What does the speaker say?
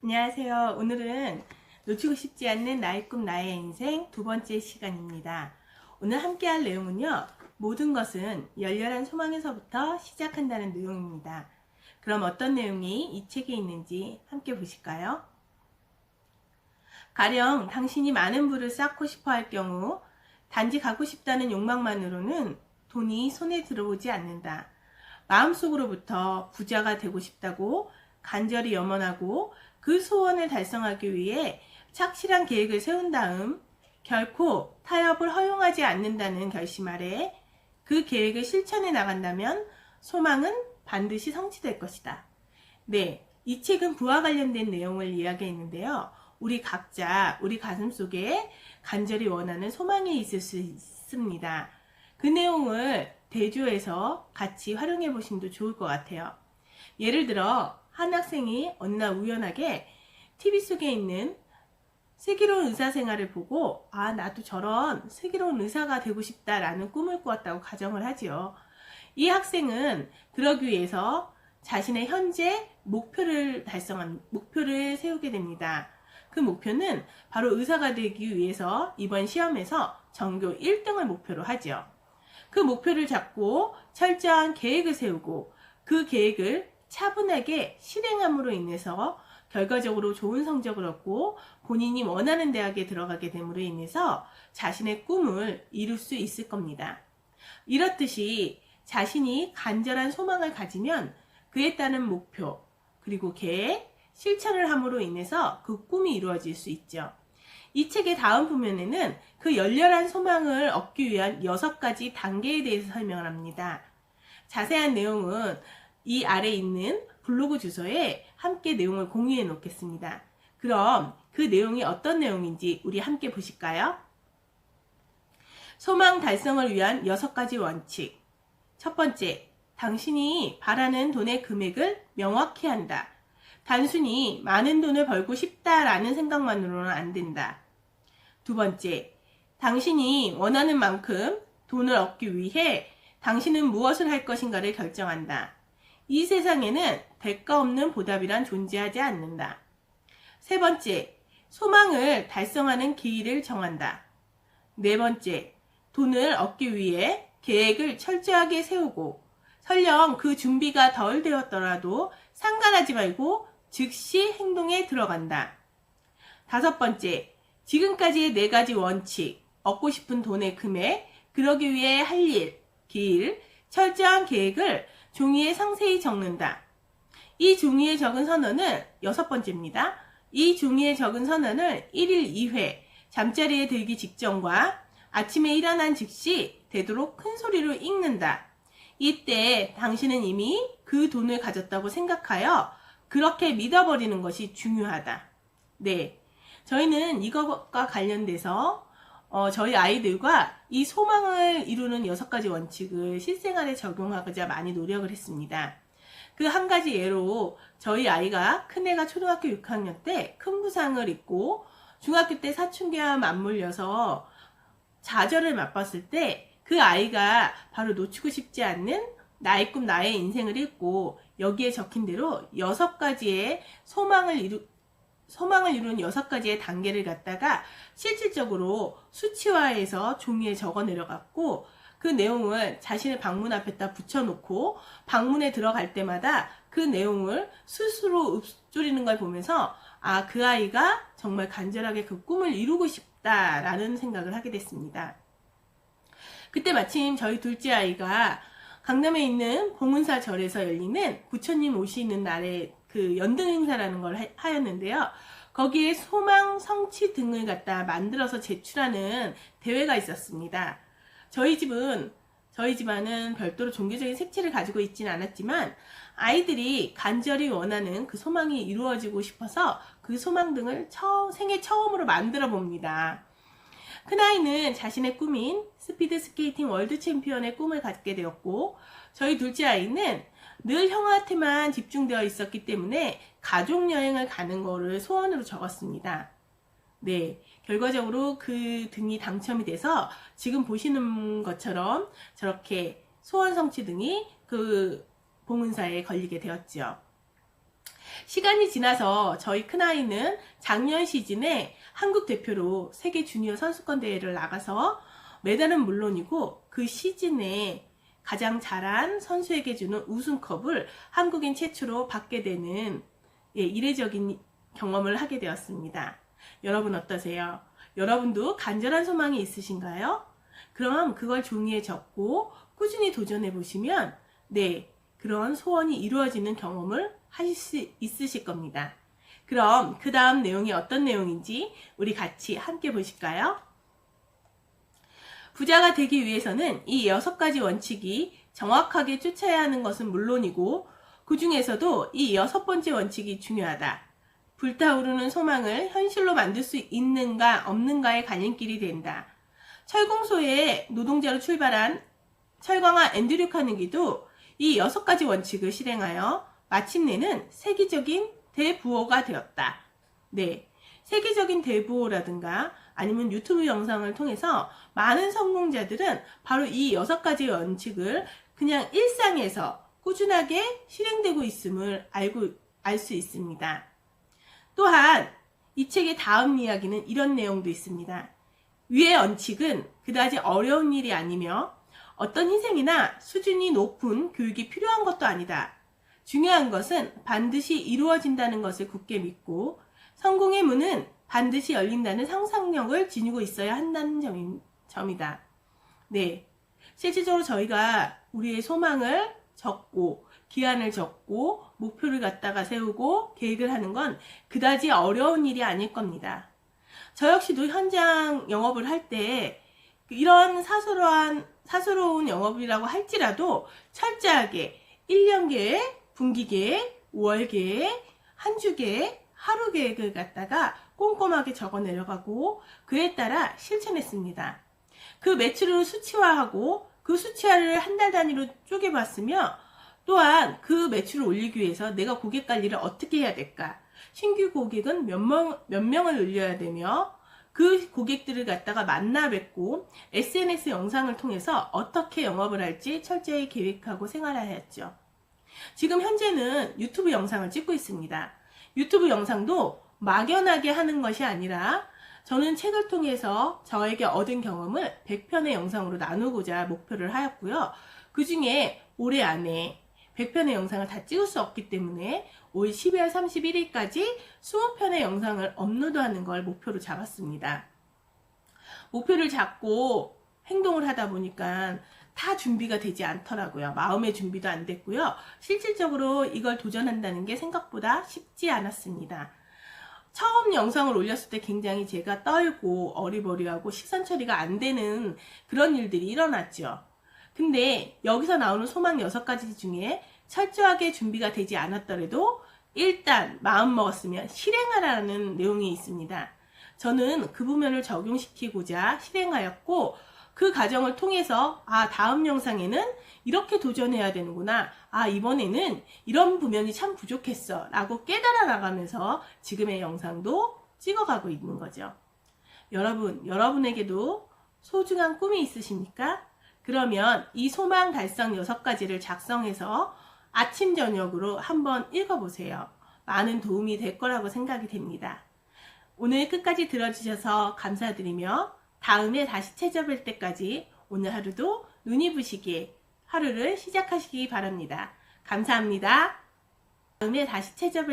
안녕하세요. 오늘은 놓치고 싶지 않는 나의 꿈, 나의 인생 두 번째 시간입니다. 오늘 함께 할 내용은요. 모든 것은 열렬한 소망에서부터 시작한다는 내용입니다. 그럼 어떤 내용이 이 책에 있는지 함께 보실까요? 가령 당신이 많은 부를 쌓고 싶어 할 경우 단지 갖고 싶다는 욕망만으로는 돈이 손에 들어오지 않는다. 마음속으로부터 부자가 되고 싶다고 간절히 염원하고 그 소원을 달성하기 위해 착실한 계획을 세운 다음 결코 타협을 허용하지 않는다는 결심 아래 그 계획을 실천해 나간다면 소망은 반드시 성취될 것이다. 네, 이 책은 부와 관련된 내용을 이야기했는데요. 우리 각자 우리 가슴속에 간절히 원하는 소망이 있을 수 있습니다. 그 내용을 대조해서 같이 활용해 보시면 좋을 것 같아요. 예를 들어 한 학생이 어느 날 우연하게 TV 속에 있는 슬기로운 의사 생활을 보고 나도 저런 슬기로운 의사가 되고 싶다라는 꿈을 꾸었다고 가정을 하지요. 이 학생은 그러기 위해서 자신의 현재 목표를 세우게 됩니다. 그 목표는 바로 의사가 되기 위해서 이번 시험에서 전교 1등을 목표로 하죠. 그 목표를 잡고 철저한 계획을 세우고 그 계획을 차분하게 실행함으로 인해서 결과적으로 좋은 성적을 얻고 본인이 원하는 대학에 들어가게 됨으로 인해서 자신의 꿈을 이룰 수 있을 겁니다. 이렇듯이 자신이 간절한 소망을 가지면 그에 따른 목표 그리고 계획, 실천을 함으로 인해서 그 꿈이 이루어질 수 있죠. 이 책의 다음 부면에는 그 열렬한 소망을 얻기 위한 6가지 단계에 대해서 설명을 합니다. 자세한 내용은 이 아래 있는 블로그 주소에 함께 내용을 공유해 놓겠습니다. 그럼 그 내용이 어떤 내용인지 우리 함께 보실까요? 소망 달성을 위한 6가지 원칙. 첫 번째, 당신이 바라는 돈의 금액을 명확히 한다. 단순히 많은 돈을 벌고 싶다라는 생각만으로는 안 된다. 두 번째, 당신이 원하는 만큼 돈을 얻기 위해 당신은 무엇을 할 것인가를 결정한다. 이 세상에는 대가 없는 보답이란 존재하지 않는다. 세 번째, 소망을 달성하는 기일을 정한다. 네 번째, 돈을 얻기 위해 계획을 철저하게 세우고 설령 그 준비가 덜 되었더라도 상관하지 말고 즉시 행동에 들어간다. 다섯 번째, 지금까지의 4가지 원칙, 얻고 싶은 돈의 금액, 그러기 위해 할 일, 길, 철저한 계획을 종이에 상세히 적는다. 이 종이에 적은 선언은 6번째입니다. 이 종이에 적은 선언을 1일 2회, 잠자리에 들기 직전과 아침에 일어난 즉시 되도록 큰 소리로 읽는다. 이때 당신은 이미 그 돈을 가졌다고 생각하여 그렇게 믿어버리는 것이 중요하다. 네, 저희는 이것과 관련돼서 저희 아이들과 이 소망을 이루는 6가지 원칙을 실생활에 적용하고자 많이 노력을 했습니다. 그 한 가지 예로 저희 아이가 큰애가 초등학교 6학년 때 큰 부상을 입고 중학교 때 사춘기와 맞물려서 좌절을 맛봤을 때 그 아이가 바로 놓치고 싶지 않는 나의 꿈, 나의 인생을 읽고 여기에 적힌 대로 6가지의 소망을 이룬 6가지의 단계를 갖다가 실질적으로 수치화해서 종이에 적어 내려갔고 그 내용을 자신의 방문 앞에다 붙여놓고 방문에 들어갈 때마다 그 내용을 스스로 읊조리는 걸 보면서 그 아이가 정말 간절하게 그 꿈을 이루고 싶다라는 생각을 하게 됐습니다. 그때 마침 저희 둘째 아이가 강남에 있는 봉은사 절에서 열리는 부처님 오시는 날에 그 연등 행사라는 걸 하였는데요. 거기에 소망 성취 등을 갖다 만들어서 제출하는 대회가 있었습니다. 저희 집안은 별도로 종교적인 색채를 가지고 있지는 않았지만 아이들이 간절히 원하는 그 소망이 이루어지고 싶어서 그 소망 등을 생애 처음으로 만들어 봅니다. 큰아이는 자신의 꿈인 스피드 스케이팅 월드 챔피언의 꿈을 갖게 되었고 저희 둘째 아이는 늘 형한테만 집중되어 있었기 때문에 가족여행을 가는 거를 소원으로 적었습니다. 네, 결과적으로 그 등이 당첨이 돼서 지금 보시는 것처럼 저렇게 소원 성취 등이 그 봉은사에 걸리게 되었죠. 시간이 지나서 저희 큰아이는 작년 시즌에 한국 대표로 세계 주니어 선수권 대회를 나가서 메달은 물론이고 그 시즌에 가장 잘한 선수에게 주는 우승컵을 한국인 최초로 받게 되는 이례적인 경험을 하게 되었습니다. 여러분 어떠세요? 여러분도 간절한 소망이 있으신가요? 그럼 그걸 종이에 적고 꾸준히 도전해 보시면 그런 소원이 이루어지는 경험을 하실 수 있으실 겁니다. 그럼 그 다음 내용이 어떤 내용인지 우리 같이 함께 보실까요? 부자가 되기 위해서는 이 6가지 원칙이 정확하게 쫓아야 하는 것은 물론이고 그 중에서도 이 6번째 원칙이 중요하다. 불타오르는 소망을 현실로 만들 수 있는가 없는가의 갈림길이 된다. 철공소의 노동자로 출발한 철강아 앤드류 카네기도 이 6가지 원칙을 실행하여 마침내는 세계적인 대부호가 되었다. 세계적인 대부호라든가 아니면 유튜브 영상을 통해서 많은 성공자들은 바로 이 6가지 원칙을 그냥 일상에서 꾸준하게 실행되고 있음을 알 수 있습니다. 또한 이 책의 다음 이야기는 이런 내용도 있습니다. 위의 원칙은 그다지 어려운 일이 아니며 어떤 희생이나 수준이 높은 교육이 필요한 것도 아니다. 중요한 것은 반드시 이루어진다는 것을 굳게 믿고 성공의 문은 반드시 열린다는 상상력을 지니고 있어야 한다는 점이다. 실질적으로 저희가 우리의 소망을 적고 기한을 적고 목표를 갖다가 세우고 계획을 하는 건 그다지 어려운 일이 아닐 겁니다. 저 역시도 현장 영업을 할 때 이런 사소로운 영업이라고 할지라도 철저하게 1년 계획, 분기 계획, 월 계획, 한 주 계획, 하루 계획을 갖다가 꼼꼼하게 적어 내려가고 그에 따라 실천했습니다. 그 매출을 수치화하고 그 수치화를 한 달 단위로 쪼개봤으며 또한 그 매출을 올리기 위해서 내가 고객 관리를 어떻게 해야 될까? 신규 고객은 몇 명을 늘려야 되며 그 고객들을 갖다가 만나 뵙고 SNS 영상을 통해서 어떻게 영업을 할지 철저히 계획하고 생활하였죠. 지금 현재는 유튜브 영상을 찍고 있습니다. 유튜브 영상도 막연하게 하는 것이 아니라 저는 책을 통해서 저에게 얻은 경험을 100편의 영상으로 나누고자 목표를 하였고요. 그 중에 올해 안에 100편의 영상을 다 찍을 수 없기 때문에 올 12월 31일까지 20편의 영상을 업로드하는 걸 목표로 잡았습니다. 목표를 잡고 행동을 하다 보니까 다 준비가 되지 않더라고요. 마음의 준비도 안 됐고요. 실질적으로 이걸 도전한다는 게 생각보다 쉽지 않았습니다. 처음 영상을 올렸을 때 굉장히 제가 떨고 어리버리하고 시선 처리가 안 되는 그런 일들이 일어났죠. 근데 여기서 나오는 소망 6가지 중에 철저하게 준비가 되지 않았더라도 일단 마음 먹었으면 실행하라는 내용이 있습니다. 저는 그 부분을 적용시키고자 실행하였고 그 과정을 통해서 다음 영상에는 이렇게 도전해야 되는구나. 이번에는 이런 부면이 참 부족했어 라고 깨달아 나가면서 지금의 영상도 찍어가고 있는 거죠. 여러분에게도 소중한 꿈이 있으십니까? 그러면 이 소망 달성 6가지를 작성해서 아침 저녁으로 한번 읽어보세요. 많은 도움이 될 거라고 생각이 됩니다. 오늘 끝까지 들어주셔서 감사드리며 다음에 다시 찾아뵐 때까지 오늘 하루도 눈이 부시게 하루를 시작하시기 바랍니다. 감사합니다. 다음에 다시 찾아뵐